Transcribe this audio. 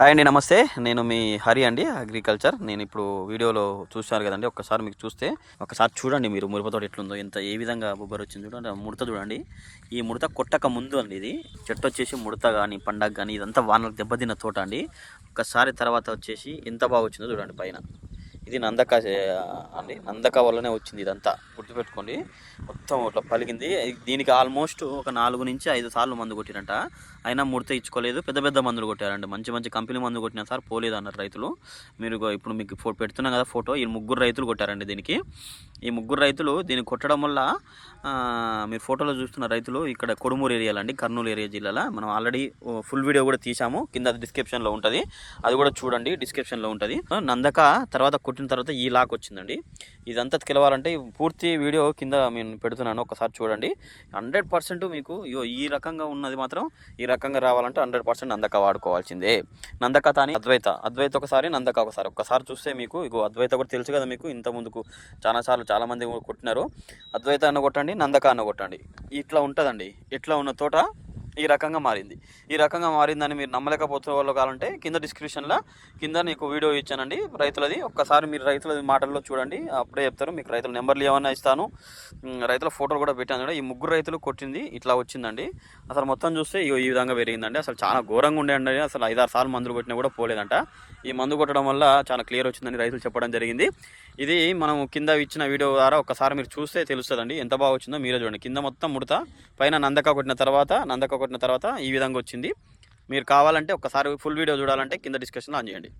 Hi అండి, నమస్తే. నేను మీ హరి అండి, అగ్రికల్చర్. నేను ఇప్పుడు వీడియోలో చూశారు కదండి, ఒక్కసారి మీకు చూస్తే ఒకసారి చూడండి మీరు మిరపతోట ఎట్లుందో, ఏ విధంగా బొబ్బర్ వచ్చింది చూడండి. ముడత చూడండి, ఈ ముడత కొట్టక ముందు అండి. ఇది చెట్టు వచ్చేసి ముడత కానీ పండగ కానీ ఇదంతా వానలకు దెబ్బతిన్న తోట అండి. ఒక్కసారి తర్వాత వచ్చేసి ఎంత బాగా వచ్చిందో చూడండి పైన. ఇది నందక అండి, నందక వల్లనే వచ్చింది ఇదంతా, గుర్తుపెట్టుకోండి. మొత్తం ఇట్లా పలిగింది. దీనికి ఆల్మోస్ట్ ఒక 4 నుంచి 5 సార్లు మందు కొట్టిరంట, అయినా ముడత ఇచ్చుకోలేదు. పెద్ద పెద్ద మందులు కొట్టారండి, మంచి మంచి కంపెనీ మందు కొట్టినా సార్ పోలేదు అన్నారు రైతులు. మీరు ఇప్పుడు మీకు పెడుతున్నాం కదా ఫోటో, ఈ 3 రైతులు కొట్టారండి దీనికి. ఈ 3 రైతులు దీనికి కొట్టడం వల్ల మీరు ఫోటోలో చూస్తున్న రైతులు ఇక్కడ కొడుమూరు ఏరియాలండి, కర్నూలు ఏరియా జిల్లాలో. మనం ఆల్రెడీ ఫుల్ వీడియో కూడా తీసాము, కింద డిస్క్రిప్షన్లో ఉంటుంది, అది కూడా చూడండి, డిస్క్రిప్షన్లో ఉంటుంది. నందక తర్వాత కొట్టిన తర్వాత ఈ లాక్ వచ్చిందండి. ఇదంతా తెలవాలంటే పూర్తి వీడియో కింద నేను పెడుతున్నాను, ఒకసారి చూడండి. 100% మీకు ఈ రకంగా ఉన్నది మాత్రం ఈ రకంగా రావాలంటే 100% నందక వాడుకోవాల్సిందే. నందక తాని అద్వైత ఒకసారి, నందక ఒక్కసారి చూస్తే మీకు అద్వైత కూడా తెలుసు కదా మీకు, ఇంత ముందుకు చాలా మంది కొట్టినారు. అద్వైత అన్న కొట్టండి, నందక అన్న కొట్టండి, ఇట్లా ఉంటుందండి. ఇట్లా ఉన్న తోట ఈ రకంగా మారింది. ఈ రకంగా మారిందని మీరు నమ్మలేకపోతున్న వాళ్ళు కావాలంటే కింద డిస్క్రిప్షన్లో కింద నీకు వీడియో ఇచ్చానండి రైతులది. ఒక్కసారి మీరు రైతులది మాటల్లో చూడండి, అప్పుడే చెప్తారు. మీకు రైతుల నెంబర్లు ఏమన్నా ఇస్తాను, రైతుల ఫోటోలు కూడా పెట్టాను కూడా. ఈ 3 రైతులు కొట్టింది ఇట్లా వచ్చిందండి. అసలు మొత్తం చూస్తే ఈ విధంగా పెరిగిందండి. అసలు చాలా ఘోరంగా ఉండేయండి. అసలు 5-6 సార్లు మందులు కొట్టినా కూడా పోలేదంట. ఈ మందు కొట్టడం వల్ల చాలా క్లియర్ వచ్చిందని రైతులు చెప్పడం జరిగింది. ఇది మనం కింద ఇచ్చిన వీడియో ద్వారా ఒక్కసారి మీరు చూస్తే తెలుస్తుందండి ఎంత బాగా వచ్చిందో. మీరే చూడండి, కింద మొత్తం ముడత, పైన నందక కొట్టిన తర్వాత ఈ విధంగా వచ్చింది. మీరు కావాలంటే ఒక్కసారి ఫుల్ వీడియో చూడాలంటే కింద డిస్కషన్లో ఆన్ చేయండి.